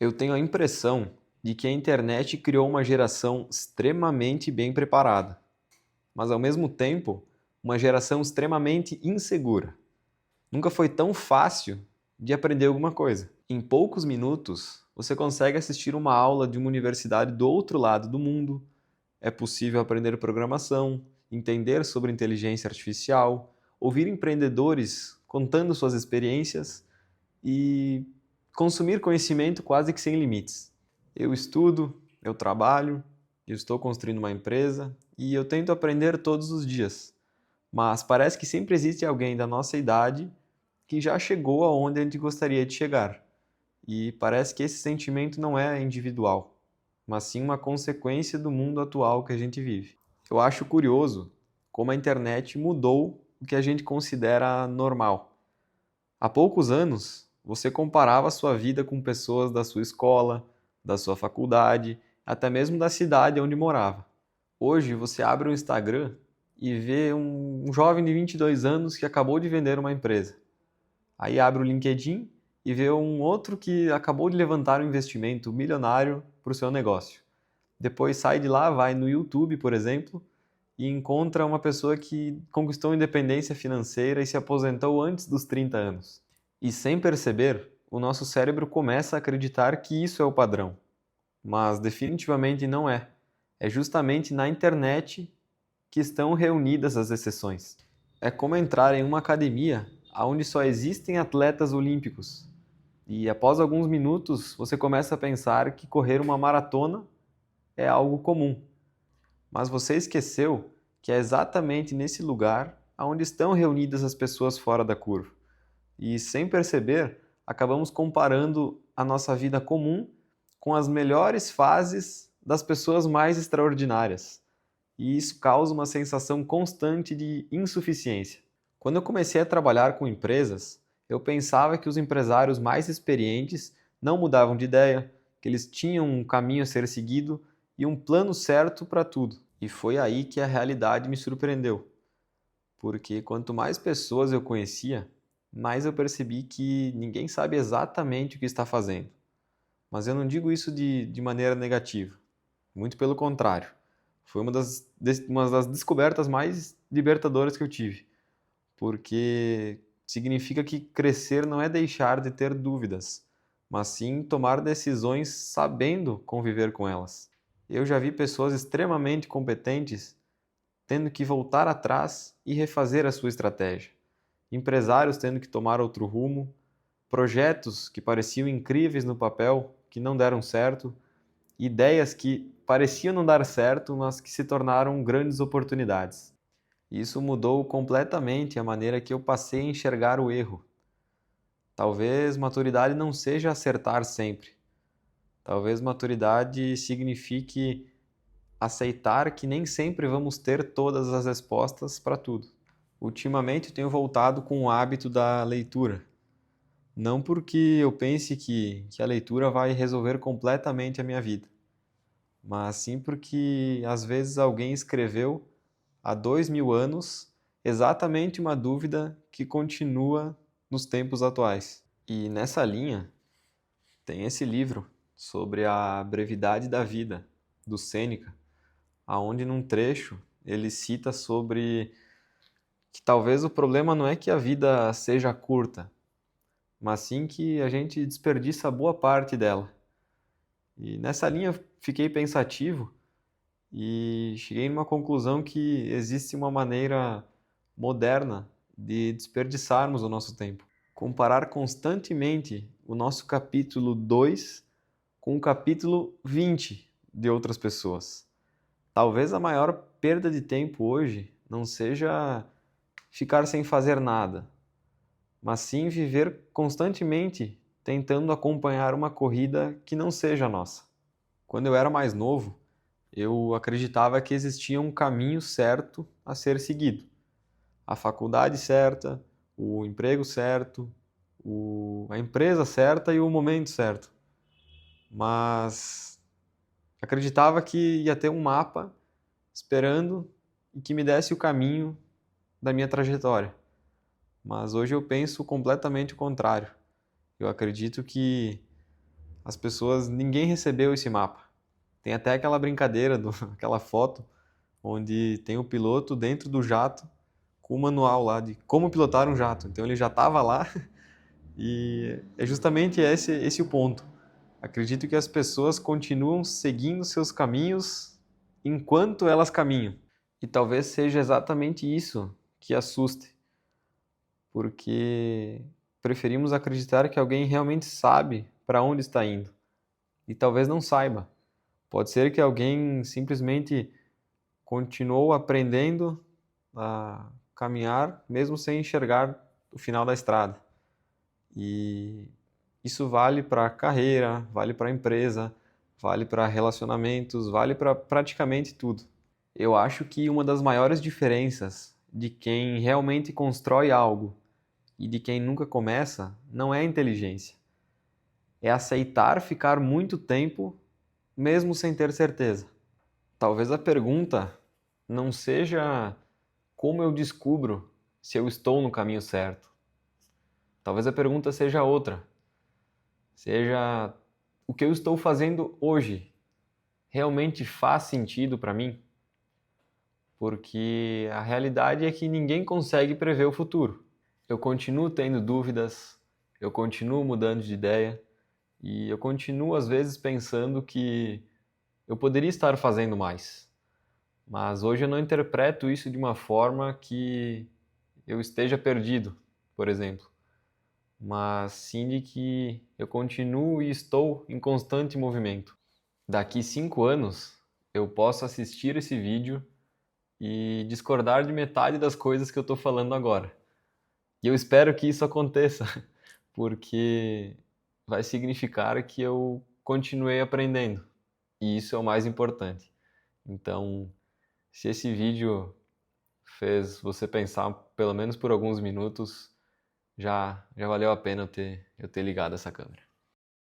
Eu tenho a impressão de que a internet criou uma geração extremamente bem preparada, mas ao mesmo tempo, uma geração extremamente insegura. Nunca foi tão fácil de aprender alguma coisa. Em poucos minutos, você consegue assistir uma aula de uma universidade do outro lado do mundo, é possível aprender programação, entender sobre inteligência artificial, ouvir empreendedores contando suas experiências e consumir conhecimento quase que sem limites. Eu estudo, eu trabalho, eu estou construindo uma empresa e eu tento aprender todos os dias. Mas parece que sempre existe alguém da nossa idade que já chegou aonde a gente gostaria de chegar. E parece que esse sentimento não é individual, mas sim uma consequência do mundo atual que a gente vive. Eu acho curioso como a internet mudou o que a gente considera normal. Há poucos anos, você comparava sua vida com pessoas da sua escola, da sua faculdade, até mesmo da cidade onde morava. Hoje, você abre o Instagram e vê um jovem de 22 anos que acabou de vender uma empresa. Aí abre o LinkedIn e vê um outro que acabou de levantar um investimento milionário para o seu negócio. Depois sai de lá, vai no YouTube, por exemplo, e encontra uma pessoa que conquistou independência financeira e se aposentou antes dos 30 anos. E sem perceber, o nosso cérebro começa a acreditar que isso é o padrão. Mas definitivamente não é. É justamente na internet que estão reunidas as exceções. É como entrar em uma academia onde só existem atletas olímpicos. E após alguns minutos, você começa a pensar que correr uma maratona é algo comum. Mas você esqueceu que é exatamente nesse lugar onde estão reunidas as pessoas fora da curva. E sem perceber, acabamos comparando a nossa vida comum com as melhores fases das pessoas mais extraordinárias. E isso causa uma sensação constante de insuficiência. Quando eu comecei a trabalhar com empresas, eu pensava que os empresários mais experientes não mudavam de ideia, que eles tinham um caminho a ser seguido e um plano certo para tudo. E foi aí que a realidade me surpreendeu, porque quanto mais pessoas eu conhecia, mais eu percebi que ninguém sabe exatamente o que está fazendo. Mas eu não digo isso de maneira negativa, muito pelo contrário. Foi uma das descobertas mais libertadoras que eu tive, porque significa que crescer não é deixar de ter dúvidas, mas sim tomar decisões sabendo conviver com elas. Eu já vi pessoas extremamente competentes tendo que voltar atrás e refazer a sua estratégia, empresários tendo que tomar outro rumo, projetos que pareciam incríveis no papel que não deram certo, ideias que pareciam não dar certo, mas que se tornaram grandes oportunidades. Isso mudou completamente a maneira que eu passei a enxergar o erro. Talvez maturidade não seja acertar sempre. Talvez maturidade signifique aceitar que nem sempre vamos ter todas as respostas para tudo. Ultimamente tenho voltado com o hábito da leitura. Não porque eu pense que a leitura vai resolver completamente a minha vida, mas sim porque às vezes alguém escreveu há 2000 anos exatamente uma dúvida que continua nos tempos atuais. E nessa linha tem esse livro sobre a brevidade da vida, do Sêneca, aonde num trecho ele cita sobre que talvez o problema não é que a vida seja curta, mas sim que a gente desperdiça boa parte dela. E nessa linha eu fiquei pensativo e cheguei numa conclusão que existe uma maneira moderna de desperdiçarmos o nosso tempo. Comparar constantemente o nosso capítulo 2 com o capítulo 20 de outras pessoas. Talvez a maior perda de tempo hoje não seja ficar sem fazer nada, mas sim viver constantemente tentando acompanhar uma corrida que não seja a nossa. Quando eu era mais novo, eu acreditava que existia um caminho certo a ser seguido. A faculdade certa, o emprego certo, a empresa certa e o momento certo. Mas acreditava que ia ter um mapa esperando e que me desse o caminho da minha trajetória. Mas hoje eu penso completamente o contrário. Eu acredito que as pessoas, ninguém recebeu esse mapa. Tem até aquela brincadeira, aquela foto, onde tem o piloto dentro do jato com o manual lá de como pilotar um jato. Então ele já estava lá e é justamente esse o ponto. Acredito que as pessoas continuam seguindo seus caminhos enquanto elas caminham. E talvez seja exatamente isso que assuste, porque preferimos acreditar que alguém realmente sabe para onde está indo. E talvez não saiba. Pode ser que alguém simplesmente continuou aprendendo a caminhar mesmo sem enxergar o final da estrada. E isso vale para a carreira, vale para a empresa, vale para relacionamentos, vale para praticamente tudo. Eu acho que uma das maiores diferenças de quem realmente constrói algo e de quem nunca começa não é a inteligência, é aceitar ficar muito tempo mesmo sem ter certeza. Talvez a pergunta não seja como eu descubro se eu estou no caminho certo. Talvez a pergunta seja outra. Seja o que eu estou fazendo hoje realmente faz sentido para mim? Porque a realidade é que ninguém consegue prever o futuro. Eu continuo tendo dúvidas, eu continuo mudando de ideia e eu continuo às vezes pensando que eu poderia estar fazendo mais. Mas hoje eu não interpreto isso de uma forma que eu esteja perdido, por exemplo, mas sim de que eu continuo e estou em constante movimento. Daqui 5 anos, eu posso assistir esse vídeo e discordar de metade das coisas que eu estou falando agora. E eu espero que isso aconteça, porque vai significar que eu continuei aprendendo, e isso é o mais importante. Então, se esse vídeo fez você pensar pelo menos por alguns minutos, já valeu a pena eu ter ligado essa câmera.